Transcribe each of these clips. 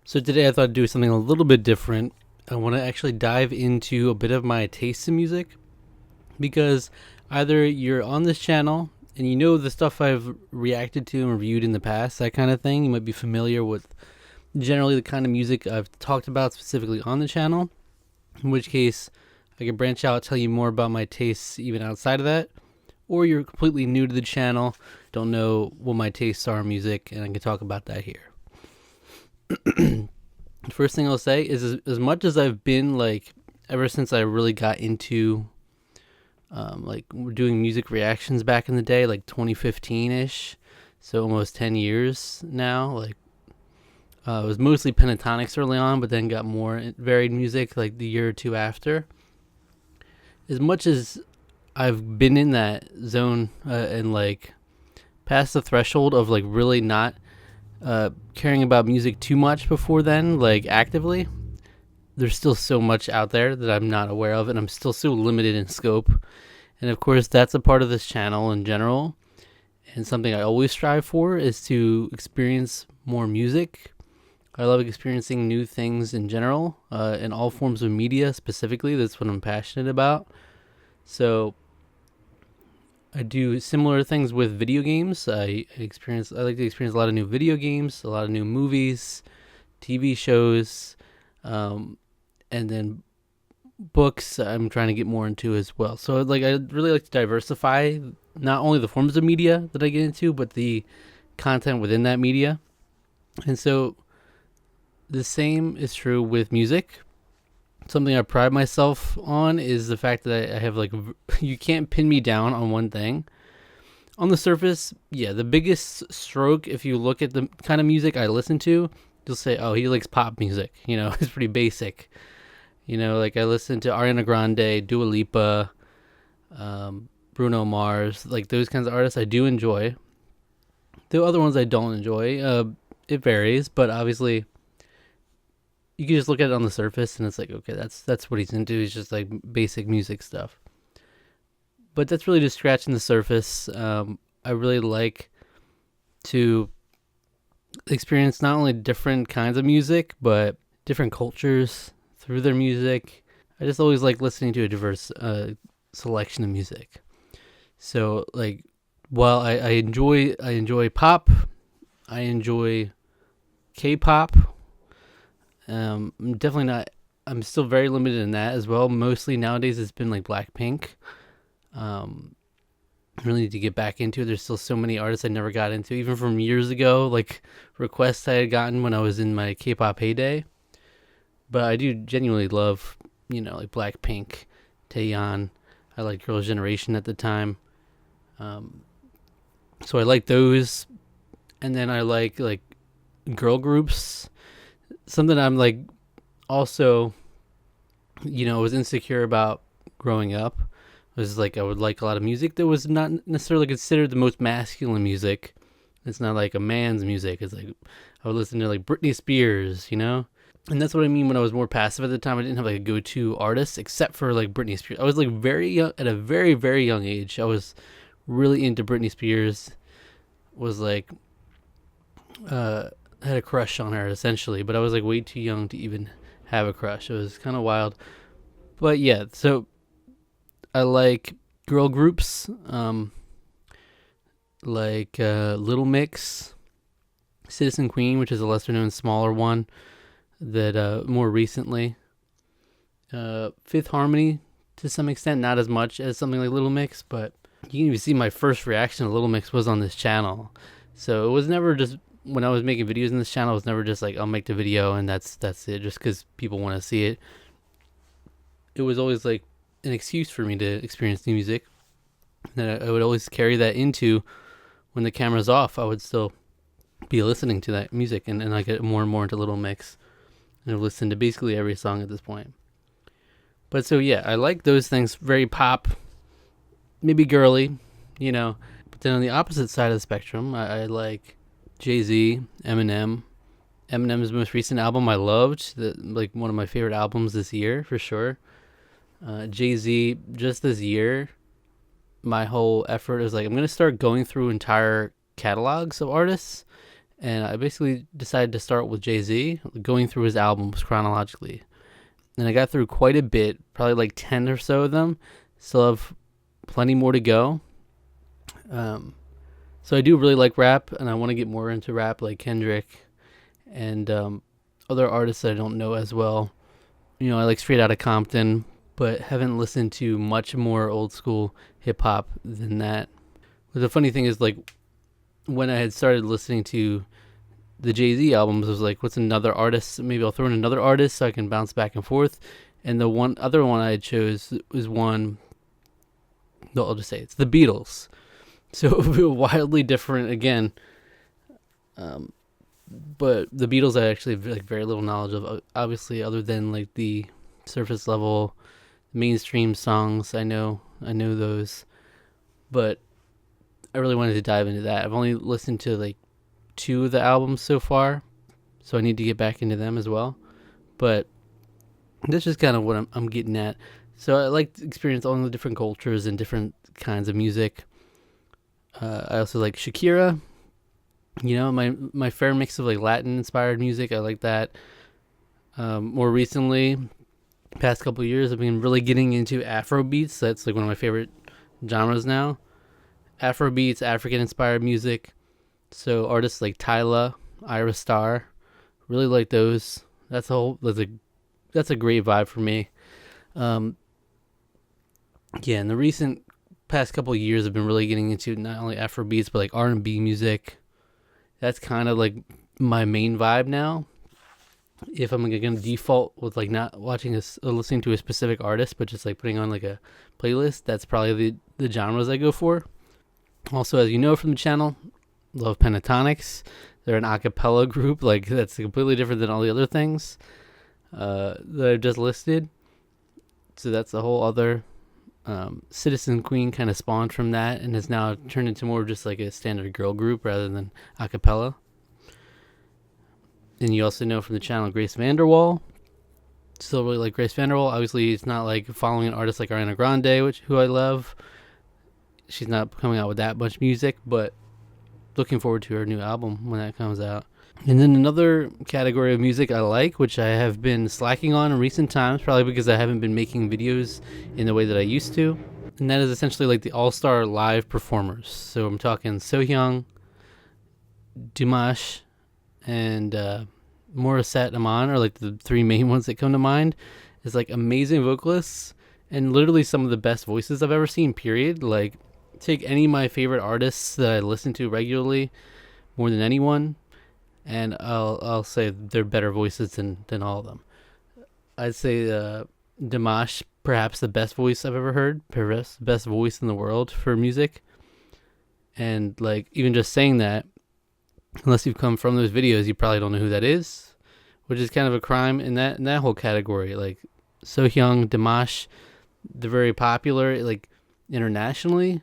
So today I thought I'd do something a little bit different. I want to actually dive into a bit of my tastes in music because either you're on this channel and you know the stuff I've reacted to and reviewed in the past, that kind of thing. You might be familiar with generally the kind of music I've talked about specifically on the channel, in which case I could branch out, tell you more about my tastes even outside of that. Or you're completely new to the channel, don't know what my tastes are in music, and I can talk about that here. First thing I'll say is as much as I've been like ever since I really got into like doing music reactions back in the day, like 2015-ish, so almost 10 years now. Like it was mostly pentatonics early on, but then got more varied music like the year or two after. As much as I've been in that zone and like past the threshold of like really not caring about music too much before then, like actively, there's still so much out there that I'm not aware of, and I'm still so limited in scope. And of course, that's a part of this channel in general, and something I always strive for is to experience more music. I love experiencing new things in general, in all forms of media specifically. That's what I'm passionate about. So I do similar things with video games. I like to experience a lot of new video games, a lot of new movies, TV shows, and then books I'm trying to get more into as well. So like I really like to diversify not only the forms of media that I get into, but the content within that media. And so the same is true with music. Something I pride myself on is the fact that I have like you can't pin me down on one thing. On the surface, yeah, the biggest stroke, if you look at the kind of music I listen to, you'll say, oh, he likes pop music. You know, it's pretty basic. You know, like I listen to Ariana Grande, Dua Lipa, Bruno Mars, like those kinds of artists I do enjoy. The other ones I don't enjoy. It varies, but obviously you can just look at it on the surface and it's like, okay, that's what he's into. He's just like basic music stuff. But that's really just scratching the surface. I really like to experience not only different kinds of music, but different cultures through their music. I just always like listening to a diverse selection of music. So like, while I enjoy pop, I enjoy K-pop. I'm definitely not. I'm still very limited in that as well. Mostly nowadays, it's been like Blackpink. I really need to get back into it. There's still so many artists I never got into, even from years ago, like requests I had gotten when I was in my K-pop heyday. But I do genuinely love, like Blackpink, Taeyeon. I liked Girls' Generation at the time. So I like those, and then I like girl groups. Something I'm like also, was insecure about growing up was like I would like a lot of music that was not necessarily considered the most masculine music. It's not like a man's music. It's like I would listen to like Britney Spears, And that's what I mean when I was more passive at the time. I didn't have like a go-to artist except for like Britney Spears. I was like very young, at a very, very young age. I was really into Britney Spears. Was like had a crush on her essentially, but I was like way too young to even have a crush. It was kind of wild. But yeah, so I like girl groups, like Little Mix, Citizen Queen, which is a lesser known, smaller one that more recently. Fifth Harmony to some extent, not as much as something like Little Mix, but you can even see my first reaction to Little Mix was on this channel. So it was never just, when I was making videos in this channel, it was never just like, I'll make the video and that's it, just because people want to see it. It was always like an excuse for me to experience new music. That I would always carry that into when the camera's off. I would still be listening to that music, and I get more and more into Little Mix. And I've listened to basically every song at this point. But so yeah, I like those things, very pop, maybe girly, But then on the opposite side of the spectrum, I like Jay-Z, Eminem. Eminem's most recent album I loved, like one of my favorite albums this year for sure. Jay-Z, just this year, my whole effort is like I'm gonna start going through entire catalogs of artists And I basically decided to start with Jay-Z, going through his albums chronologically. And I got through quite a bit, probably like 10 or so of them. Still have plenty more to go. So I do really like rap, and I want to get more into rap, like Kendrick and other artists that I don't know as well. I like Straight Outta Compton, but haven't listened to much more old school hip hop than that. But the funny thing is, like, when I had started listening to the Jay-Z albums, I was like, what's another artist? Maybe I'll throw in another artist so I can bounce back and forth. And the other one I chose was one, no, I'll just say it's the Beatles. So wildly different again. But the Beatles I actually have like very little knowledge of, obviously, other than like the surface level mainstream songs. I know those, but I really wanted to dive into that. I've only listened to like 2 of the albums so far, so I need to get back into them as well. But that's just kind of what I'm getting at. So I like to experience all the different cultures and different kinds of music. I also like Shakira. My fair mix of like Latin inspired music. I like that. More recently, past couple of years, I've been really getting into Afro beats. That's like one of my favorite genres now. Afro beats, African inspired music. So artists like Tyla, Ira Star, really like those. That's a great vibe for me. In the recent past couple of years, I've been really getting into not only Afro beats but like R&B music. That's kind of like my main vibe now. If I'm gonna default with like not listening to a specific artist, but just like putting on like a playlist, that's probably the genres I go for. Also, as you know from the channel, love Pentatonics. They're an a cappella group. Like, that's completely different than all the other things that I've just listed. So that's a whole other Citizen Queen kind of spawned from that and has now turned into more just like a standard girl group rather than a cappella. And you also know from the channel Grace VanderWaal. Still really like Grace VanderWaal. Obviously, it's not like following an artist like Ariana Grande, who I love. She's not coming out with that much music, but looking forward to her new album when that comes out. And then another category of music I like, which I have been slacking on in recent times, probably because I haven't been making videos in the way that I used to. And that is essentially like the all-star live performers. So I'm talking Sohyang, Dimash, and Morissette Amon are like the 3 main ones that come to mind. It's like amazing vocalists and literally some of the best voices I've ever seen, period. Like, take any of my favorite artists that I listen to regularly more than anyone, and I'll say they're better voices than all of them. I'd say Dimash, perhaps the best voice I've ever heard, perhaps the best voice in the world for music. And like, even just saying that, unless you've come from those videos, you probably don't know who that is, which is kind of a crime in that whole category. Like, Sohyang, Dimash, they're very popular like internationally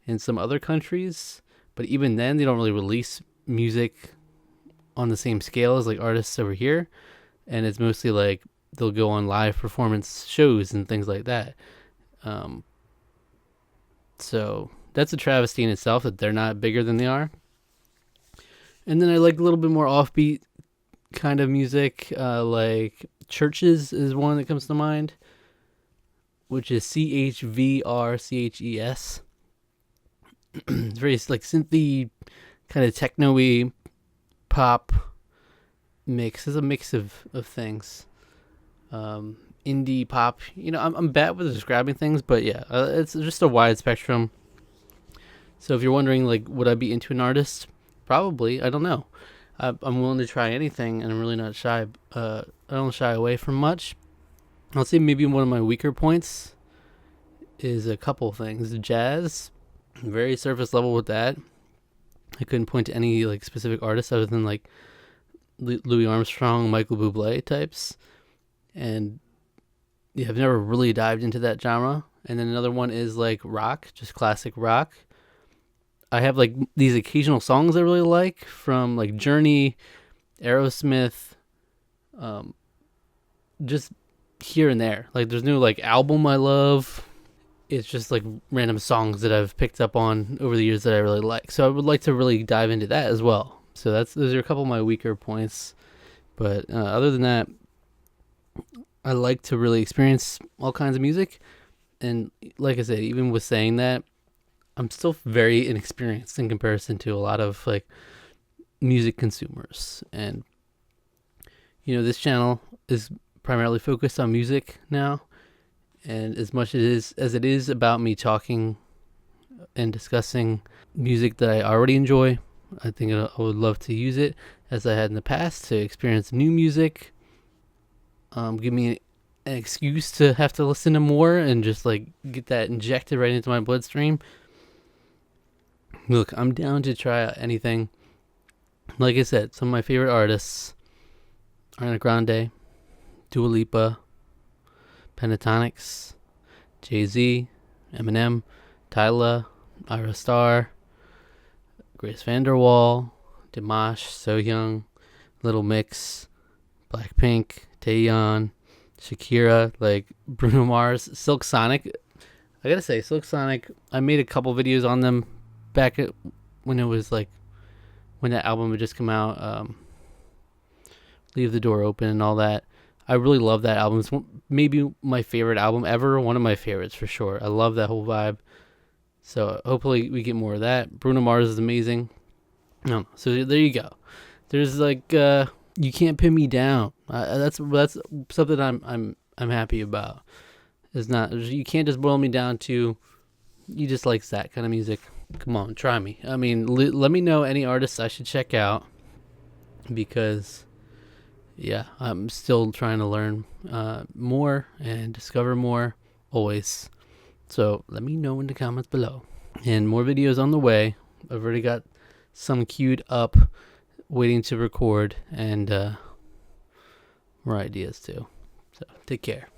in some other countries, but even then they don't really release music on the same scale as like artists over here, and it's mostly like they'll go on live performance shows and things like that. So that's a travesty in itself that they're not bigger than they are. And then I like a little bit more offbeat kind of music, like Churches is one that comes to mind, which is CHVRCHES. It's very like synthy, kind of techno-y pop mix. It's a mix of things. Indie pop. I'm bad with describing things, but yeah, it's just a wide spectrum. So if you're wondering, like, would I be into an artist? Probably. I don't know. I'm willing to try anything, and I'm really not shy. I don't shy away from much. I'll say maybe one of my weaker points is a couple things. Jazz, very surface level with that. I couldn't point to any like specific artists other than like Louis Armstrong, Michael Bublé types, and yeah, I've never really dived into that genre. And then another one is like rock, just classic rock. I have like these occasional songs I really like from like Journey, Aerosmith, just here and there. Like, there's no like album I love. It's just like random songs that I've picked up on over the years that I really like. So I would like to really dive into that as well. So those are a couple of my weaker points. But other than that, I like to really experience all kinds of music. And like I said, even with saying that, I'm still very inexperienced in comparison to a lot of like music consumers. And this channel is primarily focused on music now, and as much as it is about me talking and discussing music that I already enjoy, I think I would love to use it as I had in the past to experience new music. Give me an excuse to have to listen to more and just like get that injected right into my bloodstream. Look, I'm down to try out anything. Like I said, some of my favorite artists: Ariana Grande, Dua Lipa, Pentatonix, Jay-Z, Eminem, Tyla, Ira Star, Grace VanderWaal, Dimash, Sohyung, Little Mix, Blackpink, Taeyeon, Shakira, like Bruno Mars, Silk Sonic. I gotta say, Silk Sonic, I made a couple videos on them back when it was like, when that album had just come out, Leave the Door Open and all that. I really love that album. It's maybe my favorite album ever. One of my favorites for sure. I love that whole vibe. So hopefully we get more of that. Bruno Mars is amazing. No, so there you go. There's like you can't pin me down. That's something I'm happy about. It's not, you can't just boil me down to you just likes that kind of music. Come on, try me. I mean, let me know any artists I should check out, because yeah, I'm still trying to learn more and discover more always. So let me know in the comments below. And more videos on the way. I've already got some queued up, waiting to record, and more ideas too. So take care.